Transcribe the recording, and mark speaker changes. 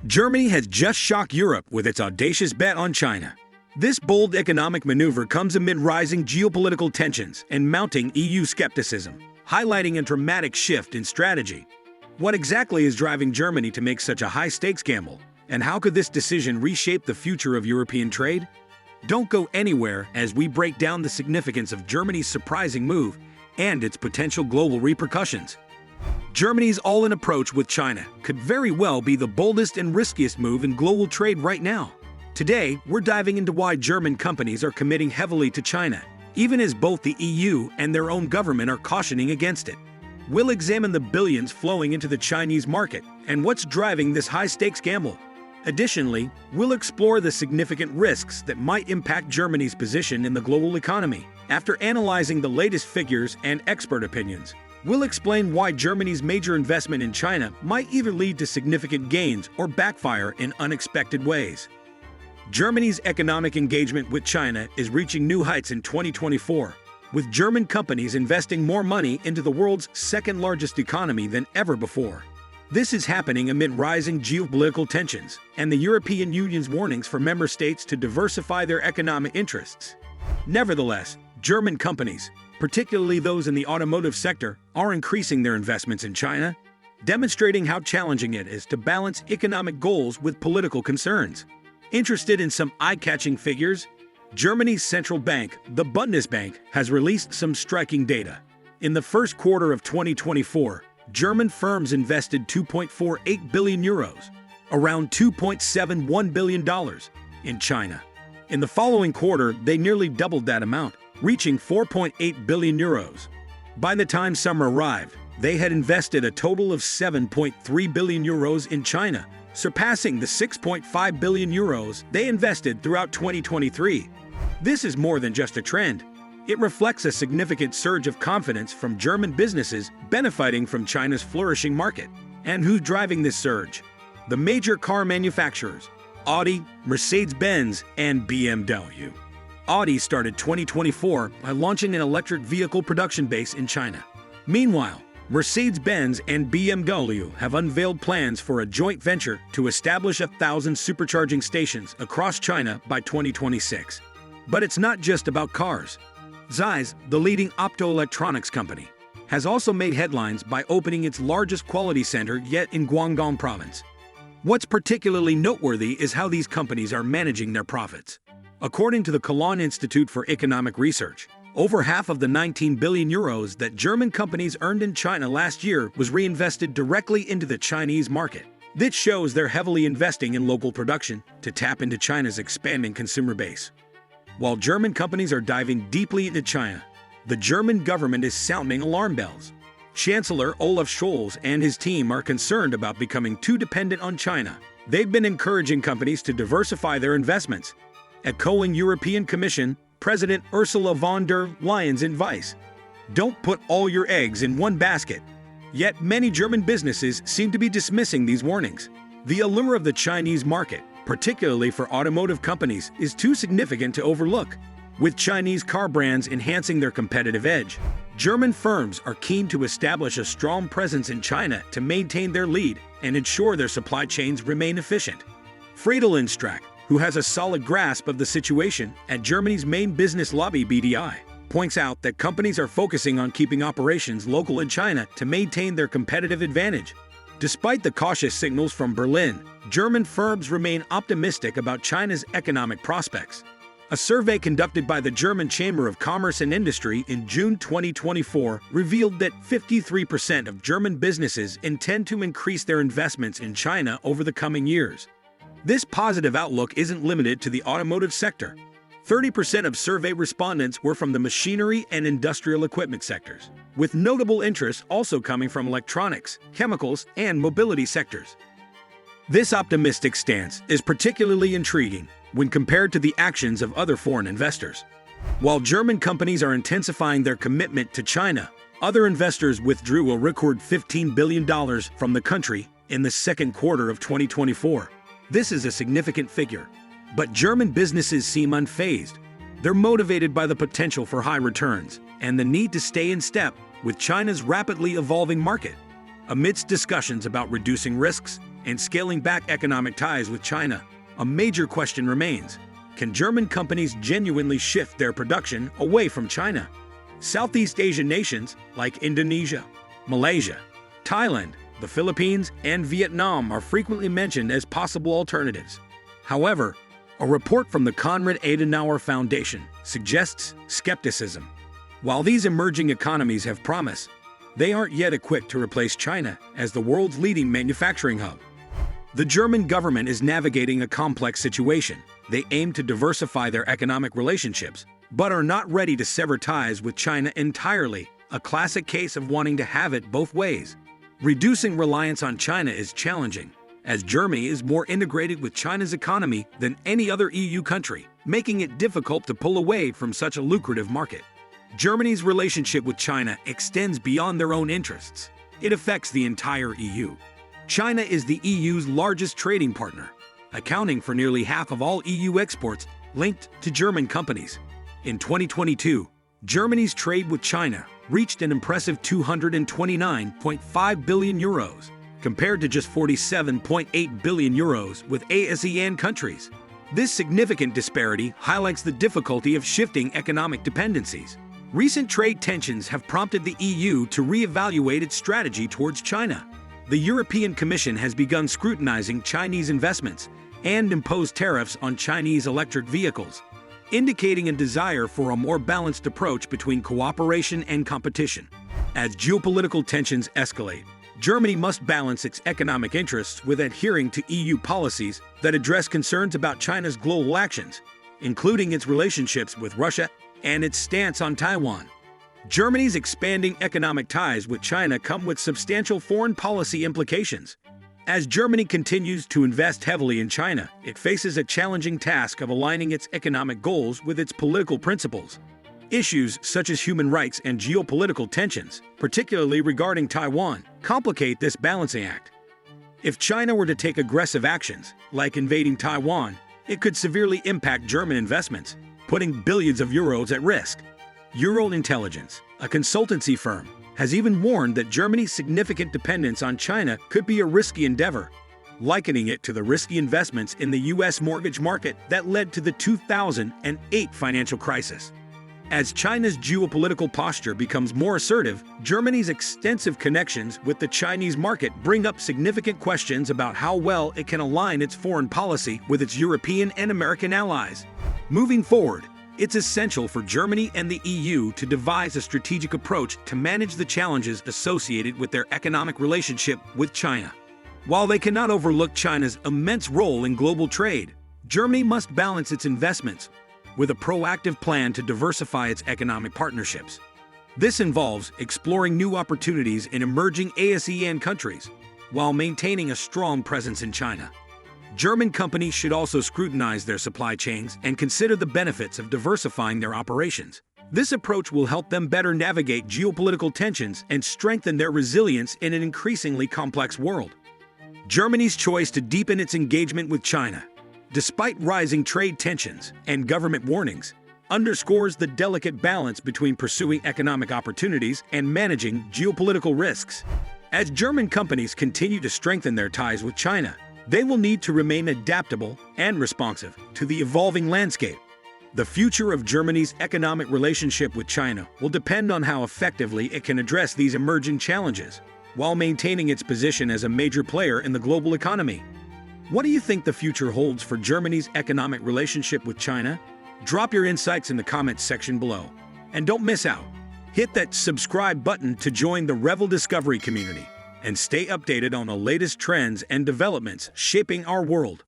Speaker 1: Germany has just shocked Europe with its audacious bet on China. This bold economic maneuver comes amid rising geopolitical tensions and mounting EU skepticism, highlighting a dramatic shift in strategy. What exactly is driving Germany to make such a high-stakes gamble, and how could this decision reshape the future of European trade? Don't go anywhere as we break down the significance of Germany's surprising move and its potential global repercussions. Germany's all-in approach with China could very well be the boldest and riskiest move in global trade right now. Today, we're diving into why German companies are committing heavily to China, even as both the EU and their own government are cautioning against it. We'll examine the billions flowing into the Chinese market and what's driving this high-stakes gamble. Additionally, we'll explore the significant risks that might impact Germany's position in the global economy. After analyzing the latest figures and expert opinions, we'll explain why Germany's major investment in China might either lead to significant gains or backfire in unexpected ways. Germany's economic engagement with China is reaching new heights in 2024, with German companies investing more money into the world's second-largest economy than ever before. This is happening amid rising geopolitical tensions and the European Union's warnings for member states to diversify their economic interests. Nevertheless, German companies, particularly those in the automotive sector, are increasing their investments in China, demonstrating how challenging it is to balance economic goals with political concerns. Interested in some eye-catching figures? Germany's central bank, the Bundesbank, has released some striking data. In the first quarter of 2024, German firms invested 2.48 billion euros, around $2.71 billion, in China. In the following quarter, they nearly doubled that amount, reaching 4.8 billion euros. By the time summer arrived, they had invested a total of 7.3 billion euros in China, surpassing the 6.5 billion euros they invested throughout 2023. This is more than just a trend. It reflects a significant surge of confidence from German businesses benefiting from China's flourishing market. And who's driving this surge? The major car manufacturers: Audi, Mercedes-Benz, and BMW. Audi started 2024 by launching an electric vehicle production base in China. Meanwhile, Mercedes-Benz and BMW have unveiled plans for a joint venture to establish 1,000 supercharging stations across China by 2026. But it's not just about cars. Zeiss, the leading optoelectronics company, has also made headlines by opening its largest quality center yet in Guangdong province. What's particularly noteworthy is how these companies are managing their profits. According to the Cologne Institute for Economic Research, over half of the 19 billion euros that German companies earned in China last year was reinvested directly into the Chinese market. This shows they're heavily investing in local production to tap into China's expanding consumer base. While German companies are diving deeply into China, the German government is sounding alarm bells. Chancellor Olaf Scholz and his team are concerned about becoming too dependent on China. They've been encouraging companies to diversify their investments, echoing European Commission President Ursula von der Leyen's advice. Don't put all your eggs in one basket. Yet many German businesses seem to be dismissing these warnings. The allure of the Chinese market, particularly for automotive companies, is too significant to overlook. With Chinese car brands enhancing their competitive edge, German firms are keen to establish a strong presence in China to maintain their lead and ensure their supply chains remain efficient. Friedel Instrack, who has a solid grasp of the situation at Germany's main business lobby BDI, points out that companies are focusing on keeping operations local in China to maintain their competitive advantage. Despite the cautious signals from Berlin, German firms remain optimistic about China's economic prospects. A survey conducted by the German Chamber of Commerce and Industry in June 2024 revealed that 53% of German businesses intend to increase their investments in China over the coming years. This positive outlook isn't limited to the automotive sector. 30% of survey respondents were from the machinery and industrial equipment sectors, with notable interest also coming from electronics, chemicals, and mobility sectors. This optimistic stance is particularly intriguing when compared to the actions of other foreign investors. While German companies are intensifying their commitment to China, other investors withdrew a record $15 billion from the country in the second quarter of 2024. This is a significant figure. But German businesses seem unfazed. They're motivated by the potential for high returns and the need to stay in step with China's rapidly evolving market. Amidst discussions about reducing risks and scaling back economic ties with China, a major question remains. Can German companies genuinely shift their production away from China? Southeast Asian nations like Indonesia, Malaysia, Thailand, the Philippines, and Vietnam are frequently mentioned as possible alternatives. However, a report from the Konrad Adenauer Foundation suggests skepticism. While these emerging economies have promise, they aren't yet equipped to replace China as the world's leading manufacturing hub. The German government is navigating a complex situation. They aim to diversify their economic relationships, but are not ready to sever ties with China entirely, a classic case of wanting to have it both ways. Reducing reliance on China is challenging, as Germany is more integrated with China's economy than any other EU country, making it difficult to pull away from such a lucrative market. Germany's relationship with China extends beyond their own interests. It affects the entire EU. China is the EU's largest trading partner, accounting for nearly half of all EU exports linked to German companies. In 2022, Germany's trade with China reached an impressive €229.5 billion, compared to just €47.8 billion with ASEAN countries. This significant disparity highlights the difficulty of shifting economic dependencies. Recent trade tensions have prompted the EU to reevaluate its strategy towards China. The European Commission has begun scrutinizing Chinese investments and imposed tariffs on Chinese electric vehicles, indicating a desire for a more balanced approach between cooperation and competition. As geopolitical tensions escalate, Germany must balance its economic interests with adhering to EU policies that address concerns about China's global actions, including its relationships with Russia and its stance on Taiwan. Germany's expanding economic ties with China come with substantial foreign policy implications. As Germany continues to invest heavily in China, it faces a challenging task of aligning its economic goals with its political principles. Issues such as human rights and geopolitical tensions, particularly regarding Taiwan, complicate this balancing act. If China were to take aggressive actions, like invading Taiwan, it could severely impact German investments, putting billions of euros at risk. Ural Intelligence, a consultancy firm, has even warned that Germany's significant dependence on China could be a risky endeavor, likening it to the risky investments in the U.S. mortgage market that led to the 2008 financial crisis. As China's geopolitical posture becomes more assertive, Germany's extensive connections with the Chinese market bring up significant questions about how well it can align its foreign policy with its European and American allies. Moving forward, it's essential for Germany and the EU to devise a strategic approach to manage the challenges associated with their economic relationship with China. While they cannot overlook China's immense role in global trade, Germany must balance its investments with a proactive plan to diversify its economic partnerships. This involves exploring new opportunities in emerging ASEAN countries while maintaining a strong presence in China. German companies should also scrutinize their supply chains and consider the benefits of diversifying their operations. This approach will help them better navigate geopolitical tensions and strengthen their resilience in an increasingly complex world. Germany's choice to deepen its engagement with China, despite rising trade tensions and government warnings, underscores the delicate balance between pursuing economic opportunities and managing geopolitical risks. As German companies continue to strengthen their ties with China, they will need to remain adaptable and responsive to the evolving landscape. The future of Germany's economic relationship with China will depend on how effectively it can address these emerging challenges, while maintaining its position as a major player in the global economy. What do you think the future holds for Germany's economic relationship with China? Drop your insights in the comments section below. And don't miss out. Hit that subscribe button to join the Revel Discovery community and stay updated on the latest trends and developments shaping our world.